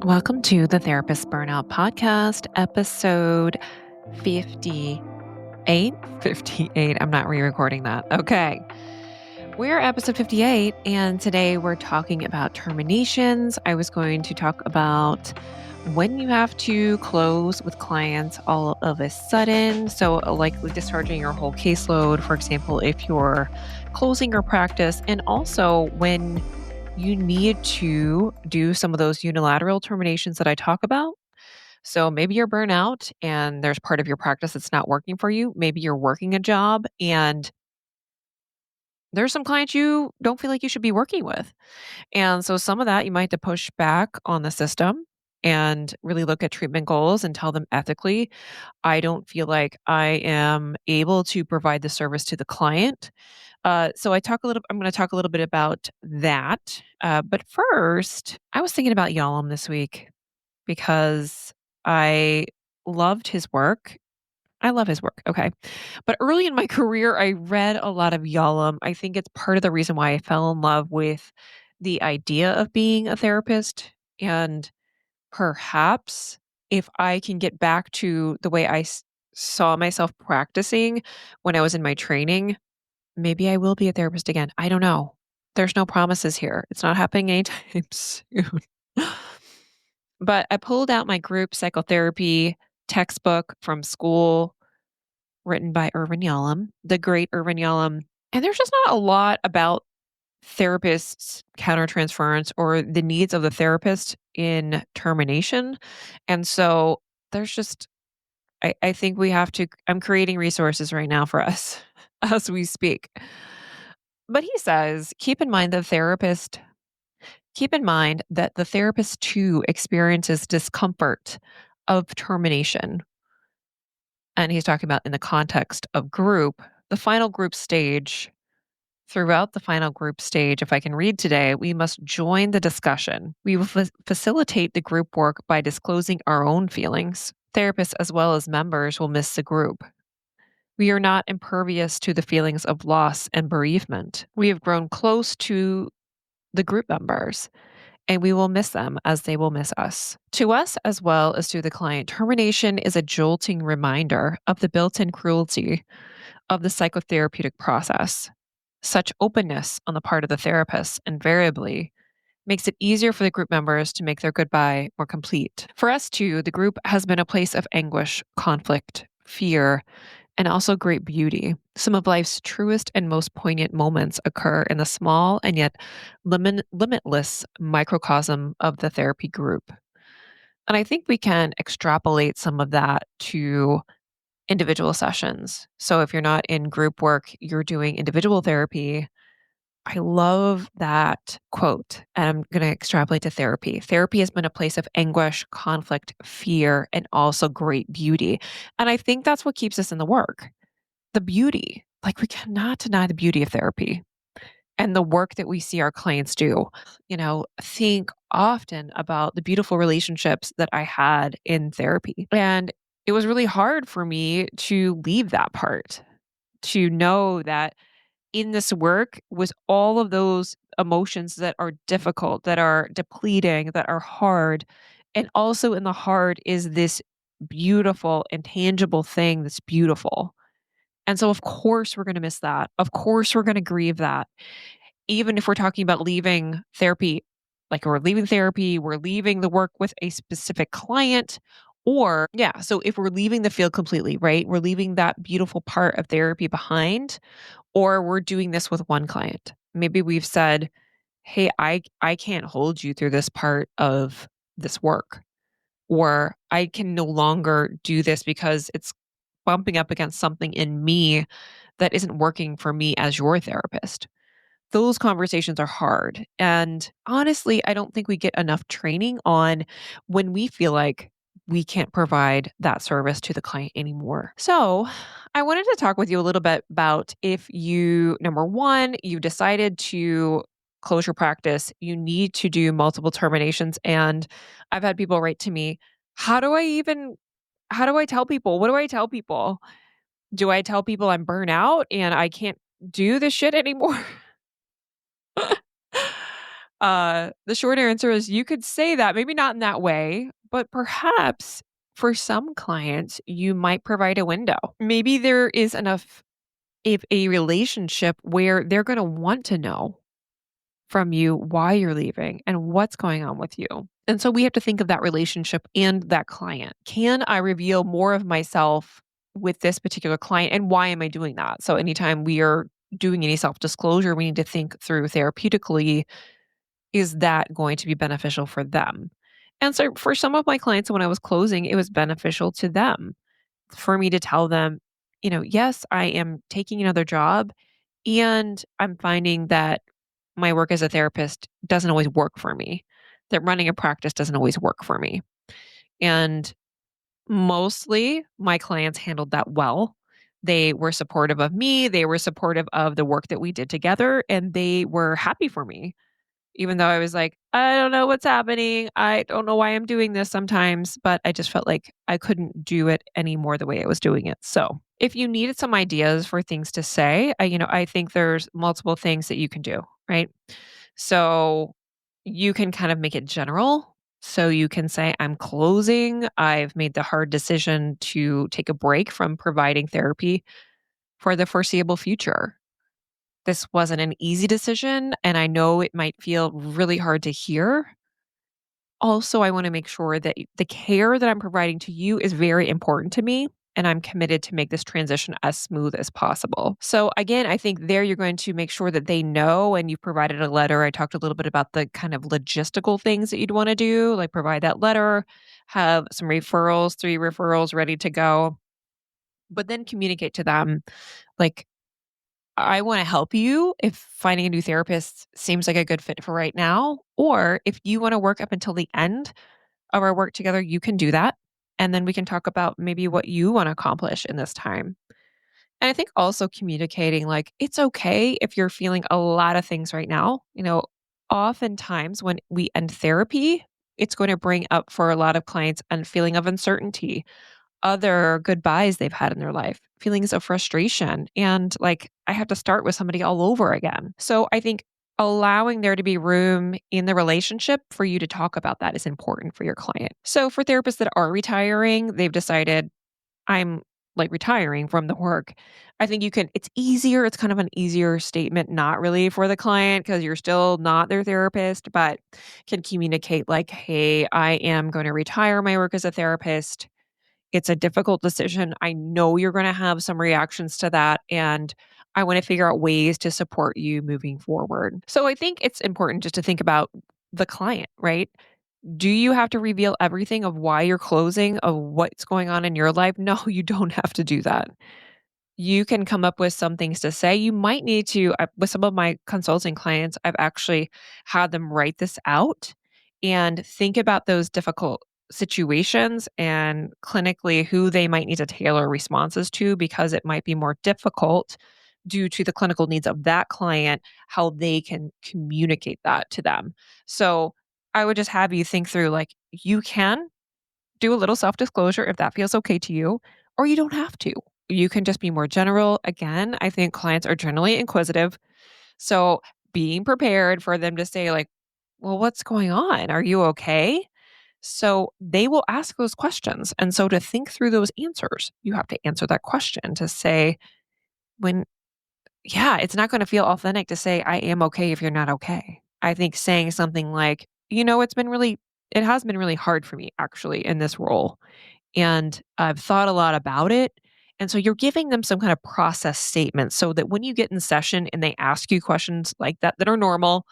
Welcome to the Therapist Burnout Podcast, episode 58. 58. I'm not re recording that. Okay. We're episode 58, and today we're talking about terminations. I was going to talk about when you have to close with clients all of a sudden. So, likely discharging your whole caseload, for example, if you're closing your practice, and also when you need to do some of those unilateral terminations that I talk about. So maybe you're burnout and there's part of your practice that's not working for you. Maybe you're working a job and there's some clients you don't feel like you should be working with. And so some of that you might have to push back on the system and really look at treatment goals and tell them ethically, I don't feel like I am able to provide the service to the client. I'm going to talk a little bit about that. But first, I was thinking about Yalom this week because I loved his work. I love his work. Okay. But early in my career, I read a lot of Yalom. I think it's part of the reason why I fell in love with the idea of being a therapist. And perhaps if I can get back to the way saw myself practicing when I was in my training, maybe I will be a therapist again. I don't know. There's no promises here. It's not happening anytime soon. But I pulled out my group psychotherapy textbook from school written by Irvin Yalom, the great Irvin Yalom. And there's just not a lot about therapists, countertransference, or the needs of the therapist in termination. And so there's just, I think we have to, I'm creating resources right now for us as we speak. But he says, keep in mind that the therapist too experiences discomfort of termination. And he's talking about in the context of group, the final group stage. Throughout the final group stage, if I can read today, we must join the discussion. We will facilitate the group work by disclosing our own feelings. Therapists, as well as members, will miss the group. We are not impervious to the feelings of loss and bereavement. We have grown close to the group members, and we will miss them as they will miss us. To us, as well as to the client, termination is a jolting reminder of the built in cruelty of the psychotherapeutic process. Such openness on the part of the therapist invariably makes it easier for the group members to make their goodbye more complete. For us, too, the group has been a place of anguish, conflict, fear, and also great beauty. Some of life's truest and most poignant moments occur in the small and yet limitless microcosm of the therapy group. And I think we can extrapolate some of that to individual sessions. So if you're not in group work, you're doing individual therapy. I love that quote, and I'm going to extrapolate to therapy. Therapy has been a place of anguish, conflict, fear, and also great beauty. And I think that's what keeps us in the work, the beauty. Like, we cannot deny the beauty of therapy and the work that we see our clients do. Think often about the beautiful relationships that I had in therapy. And it was really hard for me to leave that part, to know that in this work was all of those emotions that are difficult, that are depleting, that are hard. And also in the hard is this beautiful, intangible thing that's beautiful. And so, of course, we're going to miss that. Of course, we're going to grieve that. Even if we're talking about leaving therapy, like we're leaving therapy, we're leaving the work with a specific client. Or, yeah, so if we're leaving the field completely, right? We're leaving that beautiful part of therapy behind, or we're doing this with one client. Maybe we've said, hey, I can't hold you through this part of this work, or I can no longer do this because it's bumping up against something in me that isn't working for me as your therapist. Those conversations are hard. And honestly, I don't think we get enough training on when we feel like we can't provide that service to the client anymore. So, I wanted to talk with you a little bit about if you, number one, you decided to close your practice, you need to do multiple terminations. And I've had people write to me, how do I even, how do I tell people? What do I tell people? Do I tell people I'm burnt out and I can't do this shit anymore? The short answer is you could say that, maybe not in that way, but perhaps for some clients, you might provide a window. Maybe there is enough of a relationship where they're going to want to know from you why you're leaving and what's going on with you. And so we have to think of that relationship and that client. Can I reveal more of myself with this particular client and why am I doing that? So anytime we are doing any self-disclosure, we need to think through therapeutically, is that going to be beneficial for them? And so for some of my clients, when I was closing, it was beneficial to them for me to tell them, yes, I am taking another job and I'm finding that my work as a therapist doesn't always work for me, that running a practice doesn't always work for me. And mostly my clients handled that well. They were supportive of me, they were supportive of the work that we did together, and they were happy for me. Even though I was like, I don't know what's happening. I don't know why I'm doing this sometimes, but I just felt like I couldn't do it anymore the way I was doing it. So, if you needed some ideas for things to say, I think there's multiple things that you can do, right? So, you can kind of make it general. So, you can say, I'm closing. I've made the hard decision to take a break from providing therapy for the foreseeable future. This wasn't an easy decision, and I know it might feel really hard to hear. Also, I wanna make sure that the care that I'm providing to you is very important to me, and I'm committed to make this transition as smooth as possible. So, again, I think there you're going to make sure that they know and you provided a letter. I talked a little bit about the kind of logistical things that you'd wanna do, like provide that letter, have some referrals, 3 referrals ready to go, but then communicate to them, like, I want to help you if finding a new therapist seems like a good fit for right now, or if you want to work up until the end of our work together, you can do that. And then we can talk about maybe what you want to accomplish in this time. And I think also communicating like it's okay if you're feeling a lot of things right now. Oftentimes when we end therapy, it's going to bring up for a lot of clients a feeling of uncertainty, other goodbyes they've had in their life, feelings of frustration, and like, I have to start with somebody all over again. So I think allowing there to be room in the relationship for you to talk about that is important for your client. So for therapists that are retiring, they've decided, I'm like retiring from the work. I think it's easier. It's kind of an easier statement, not really for the client because you're still not their therapist, but can communicate like, hey, I am going to retire my work as a therapist. It's a difficult decision. I know you're gonna have some reactions to that, and I wanna figure out ways to support you moving forward. So I think it's important just to think about the client, right? Do you have to reveal everything of why you're closing, of what's going on in your life? No, you don't have to do that. You can come up with some things to say. You might need to, with some of my consulting clients, I've actually had them write this out and think about those difficult situations and clinically who they might need to tailor responses to because it might be more difficult due to the clinical needs of that client, how they can communicate that to them. So I would just have you think through like, you can do a little self disclosure if that feels okay to you, or you don't have to. You can just be more general. Again, I think clients are generally inquisitive. So being prepared for them to say, like, well, what's going on? Are you okay? So they will ask those questions. And so to think through those answers, you have to answer that question to say, when, yeah, it's not going to feel authentic to say, I am okay if you're not okay. I think saying something like, it has been really hard for me actually in this role and I've thought a lot about it. And so you're giving them some kind of process statement so that when you get in session and they ask you questions like that are normal,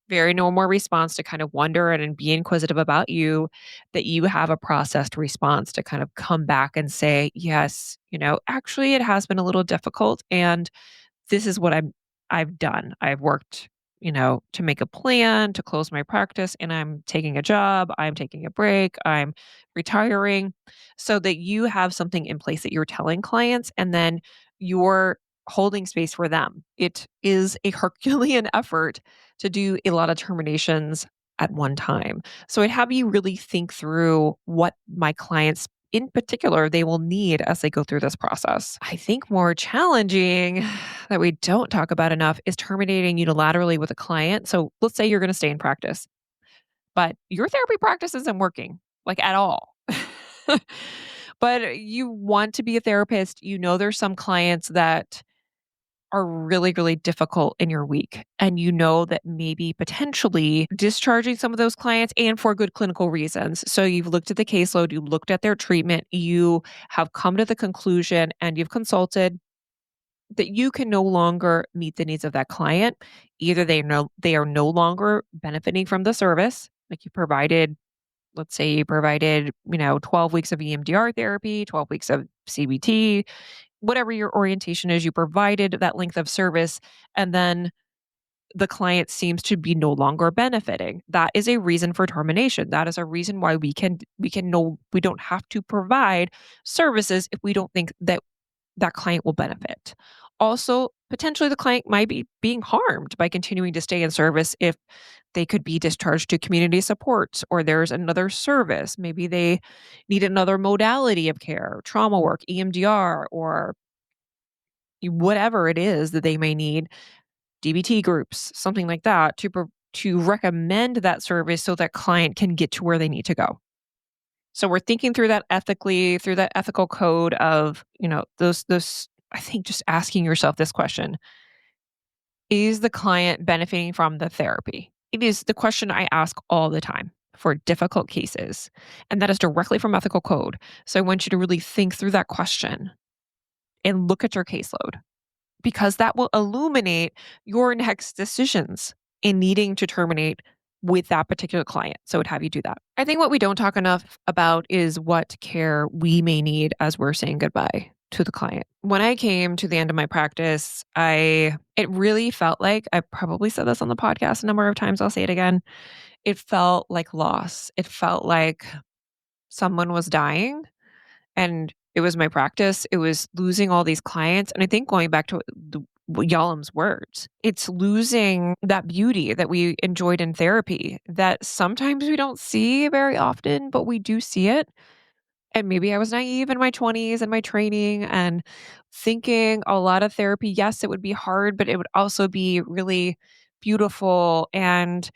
very normal response to kind of wonder and be inquisitive about you, that you have a processed response to kind of come back and say, yes, actually it has been a little difficult and this is what I've done. I've worked, to make a plan to close my practice and I'm taking a job, I'm taking a break, I'm retiring so that you have something in place that you're telling clients and then you're holding space for them. It is a Herculean effort to do a lot of terminations at one time. So I'd have you really think through what my clients in particular they will need as they go through this process. I think more challenging that we don't talk about enough is terminating unilaterally with a client. So let's say you're going to stay in practice, but your therapy practice isn't working like at all. But you want to be a therapist. You know, there's some clients that are really, really difficult in your week. And you know that maybe potentially discharging some of those clients and for good clinical reasons. So you've looked at the caseload, you looked at their treatment, you have come to the conclusion and you've consulted that you can no longer meet the needs of that client. Either they are no longer benefiting from the service, like you provided, let's say you provided, 12 weeks of EMDR therapy, 12 weeks of CBT, whatever your orientation is, you provided that length of service, and then the client seems to be no longer benefiting. That is a reason for termination. That is a reason why we don't have to provide services if we don't think that that client will benefit. Also, potentially the client might be being harmed by continuing to stay in service if they could be discharged to community supports or there's another service. Maybe they need another modality of care, trauma work, EMDR, or whatever it is that they may need, DBT groups, something like that, to recommend that service so that client can get to where they need to go. So we're thinking through that ethically, through that ethical code of, those I think just asking yourself this question, is the client benefiting from the therapy? It is the question I ask all the time for difficult cases, and that is directly from ethical code. So I want you to really think through that question and look at your caseload, because that will illuminate your next decisions in needing to terminate with that particular client. So I would have you do that. I think what we don't talk enough about is what care we may need as we're saying goodbye to the client. When I came to the end of my practice, it really felt like, I probably said this on the podcast a number of times, I'll say it again. It felt like loss. It felt like someone was dying and it was my practice. It was losing all these clients. And I think going back to Yalom's words, it's losing that beauty that we enjoyed in therapy that sometimes we don't see very often, but we do see it. And maybe I was naive in my 20s and my training and thinking a lot of therapy, yes, it would be hard, but it would also be really beautiful. And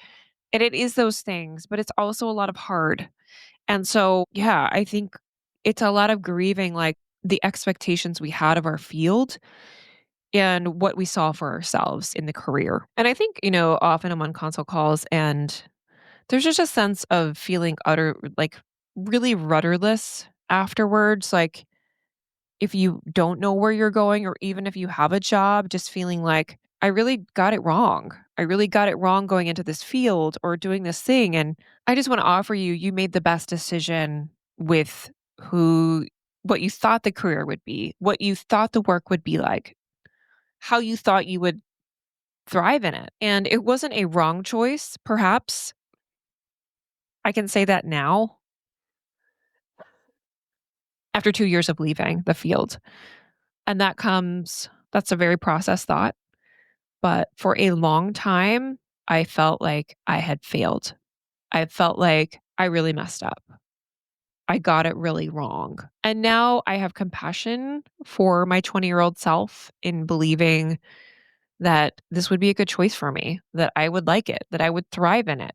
it is those things, but it's also a lot of hard. And so, yeah, I think it's a lot of grieving, like the expectations we had of our field and what we saw for ourselves in the career. And I think, often I'm on consult calls and there's just a sense of feeling like really rudderless afterwards. Like if you don't know where you're going, or even if you have a job, just feeling like, I really got it wrong. I really got it wrong going into this field or doing this thing. And I just want to offer you, you made the best decision with what you thought the career would be, what you thought the work would be like, how you thought you would thrive in it. And it wasn't a wrong choice, perhaps. I can say that now after 2 years of leaving the field. And that's a very processed thought. But for a long time, I felt like I had failed. I felt like I really messed up. I got it really wrong. And now I have compassion for my 20-year-old self in believing that this would be a good choice for me, that I would like it, that I would thrive in it.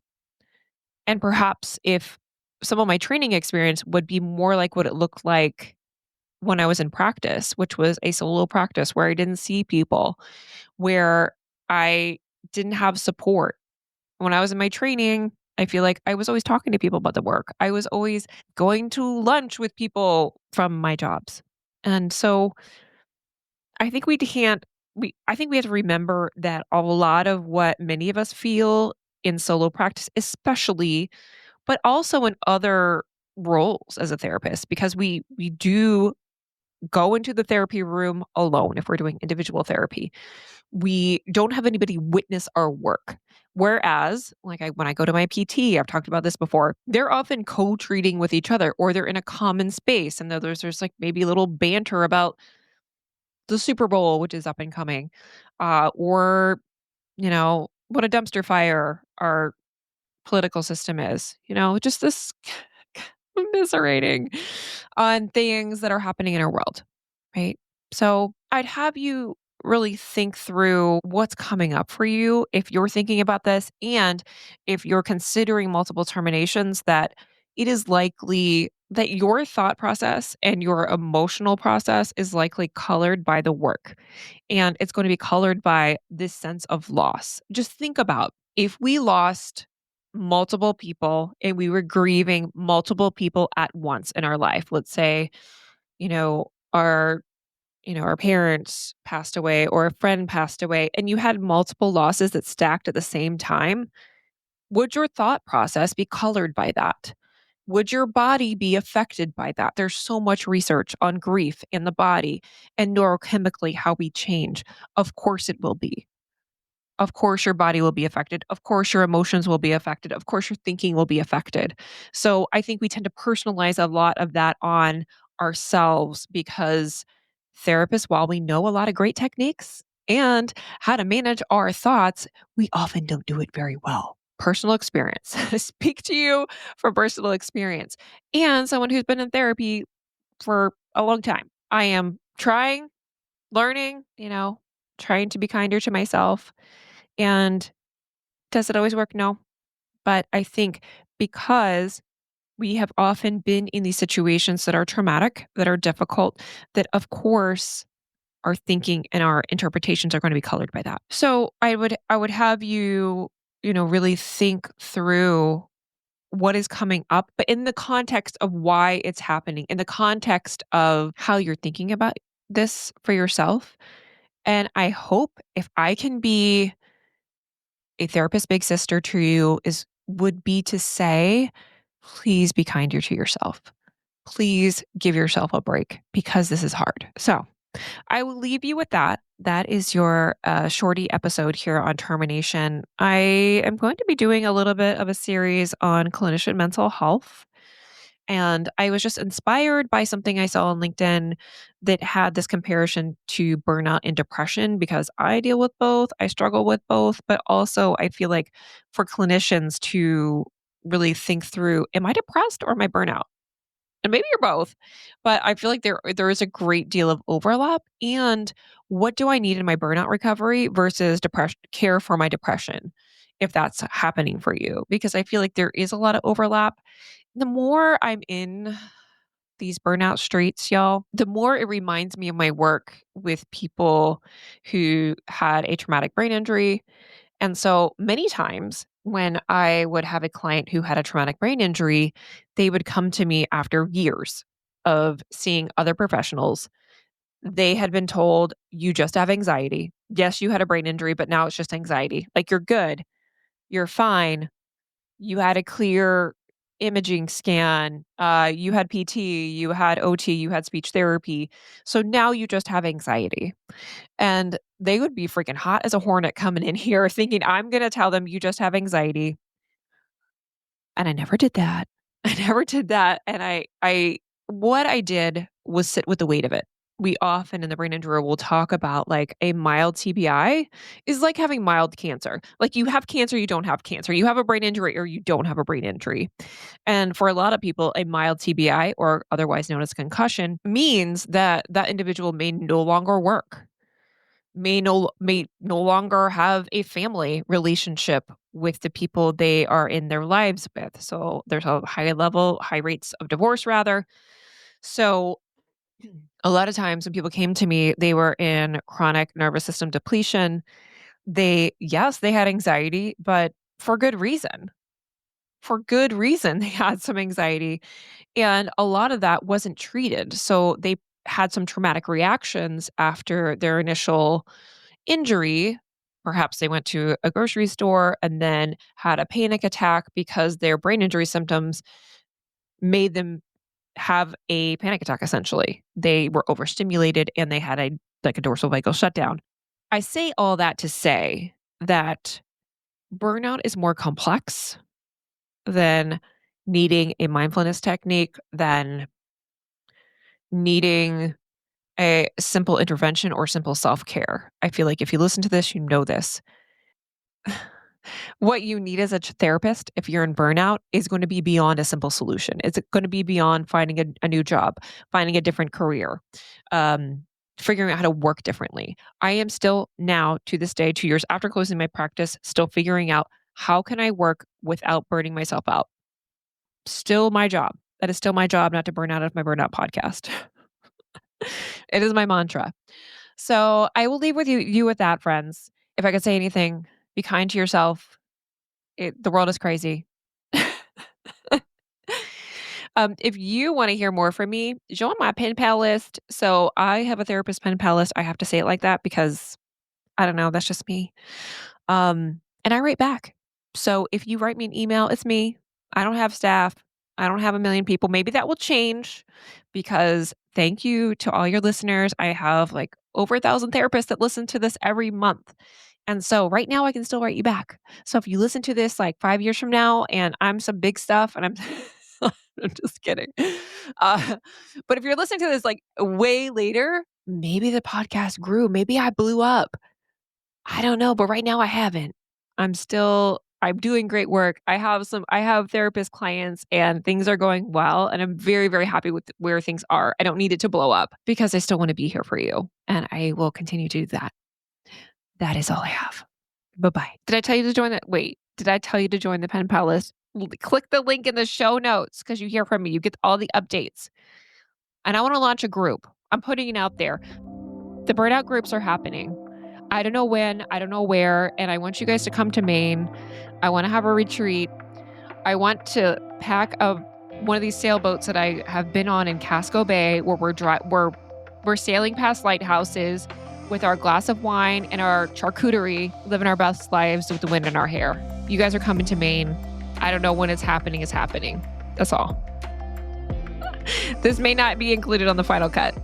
And perhaps if some of my training experience would be more like what it looked like when I was in practice, which was a solo practice where I didn't see people, where I didn't have support. When I was in my training, I feel like I was always talking to people about the work. I was always going to lunch with people from my jobs. And so I think I think we have to remember that a lot of what many of us feel in solo practice, especially, but also in other roles as a therapist, because we do go into the therapy room alone if we're doing individual therapy. We don't have anybody witness our work. Whereas, when I go to my PT, I've talked about this before, they're often co-treating with each other, or they're in a common space. And there's like maybe a little banter about the Super Bowl, which is up and coming, or, what a dumpster fire our political system is, just this commiserating on things that are happening in our world, right? So I'd have you really think through what's coming up for you if you're thinking about this and if you're considering multiple terminations, that it is likely that your thought process and your emotional process is likely colored by the work. And it's going to be colored by this sense of loss. Just think about if we lost multiple people and we were grieving multiple people at once in our life. Let's say, you know, our our parents passed away or a friend passed away and you had multiple losses that stacked at the same time. Would your thought process be colored by that? Would your body be affected by that? There's so much research on grief in the body and neurochemically how we change. Of course, it will be. Of course, your body will be affected. Of course, your emotions will be affected. Of course, your thinking will be affected. So I think we tend to personalize a lot of that on ourselves because therapists, while we know a lot of great techniques and how to manage our thoughts, we often don't do it very well. Personal experience. Speak to you from personal experience and someone who's been in therapy for a long time. I am trying, learning, trying to be kinder to myself, and does it always work? No. But I think because we have often been in these situations that are traumatic, that are difficult, that of course our thinking and our interpretations are going to be colored by that. So I would have you, really think through what is coming up, but in the context of why it's happening, in the context of how you're thinking about this for yourself. And I hope if I can be a therapist big sister to you would be to say, please be kinder to yourself. Please give yourself a break because this is hard. So I will leave you with that. That is your shorty episode here on termination. I am going to be doing a little bit of a series on clinician mental health. And I was just inspired by something I saw on LinkedIn that had this comparison to burnout and depression because I deal with both. I struggle with both, but also I feel like for clinicians to really think through, am I depressed or am I burnout? And maybe you're both, but I feel like there is a great deal of overlap. And what do I need in my burnout recovery versus depression care for my depression, if that's happening for you? Because I feel like there is a lot of overlap. The more I'm in these burnout streets, y'all, the more it reminds me of my work with people who had a traumatic brain injury. And so many times when I would have a client who had a traumatic brain injury, they would come to me after years of seeing other professionals. They had been told, you just have anxiety. Yes, you had a brain injury, but now it's just anxiety. Like you're good, you're fine. You had a clear imaging scan, you had PT, you had OT, you had speech therapy. So now you just have anxiety. And they would be freaking hot as a hornet coming in here thinking, I'm going to tell them you just have anxiety. And I never did that. I never did that. And what I did was sit with the weight of it. We often in the brain injury will talk about like a mild TBI is like having mild cancer. Like you have cancer, you don't have cancer. You have a brain injury or you don't have a brain injury. And for a lot of people, a mild TBI or otherwise known as concussion means that that individual may no longer work, may no longer have a family relationship with the people they are in their lives with. So there's a high rates of divorce rather. So a lot of times when people came to me, they were in chronic nervous system depletion. Yes, they had anxiety, but for good reason. For good reason, they had some anxiety. And a lot of that wasn't treated. So they had some traumatic reactions after their initial injury. Perhaps they went to a grocery store and then had a panic attack because their brain injury symptoms made them have a panic attack essentially. They were overstimulated and they had a dorsal vagal shutdown. I say all that to say that burnout is more complex than needing a mindfulness technique, than needing a simple intervention or simple self-care. I feel like if you listen to this, you know this. What you need as a therapist, if you're in burnout, is going to be beyond a simple solution. It's going to be beyond finding a new job, finding a different career, um, figuring out how to work differently. I am still now, to this day, 2 years after closing my practice, still figuring out how can I work without burning myself out. Still my job. That is still my job, not to burn out of my burnout podcast. It is my mantra. So I will leave with you with that, friends. If I could say anything, be kind to yourself. The world is crazy. If you want to hear more from me, join my pen pal list. So I have a therapist pen pal list. I have to say it like that because I don't know. That's just me. And I write back. So if you write me an email, it's me. I don't have staff. I don't have a million people. Maybe that will change because thank you to all your listeners. I have like over 1,000 therapists that listen to this every month. And so right now I can still write you back. So if you listen to this like 5 years from now and I'm some big stuff and I'm I'm just kidding. Uh, but if you're listening to this like way later, maybe the podcast grew. Maybe I blew up. I don't know, but right now I haven't. I'm doing great work. I have therapist clients and things are going well and I'm very, very happy with where things are. I don't need it to blow up because I still want to be here for you and I will continue to do that. That is all I have. Bye-bye. Did I tell you to join that? Wait, did I tell you to join the pen pal list? Click the link in the show notes because you hear from me. You get all the updates. And I want to launch a group. I'm putting it out there. The burnout groups are happening. I don't know when, I don't know where, and I want you guys to come to Maine. I want to have a retreat. I want to pack one of these sailboats that I have been on in Casco Bay where we're sailing past lighthouses with our glass of wine and our charcuterie, living our best lives with the wind in our hair. You guys are coming to Maine. I don't know when it's happening. That's all. This may not be included on the final cut.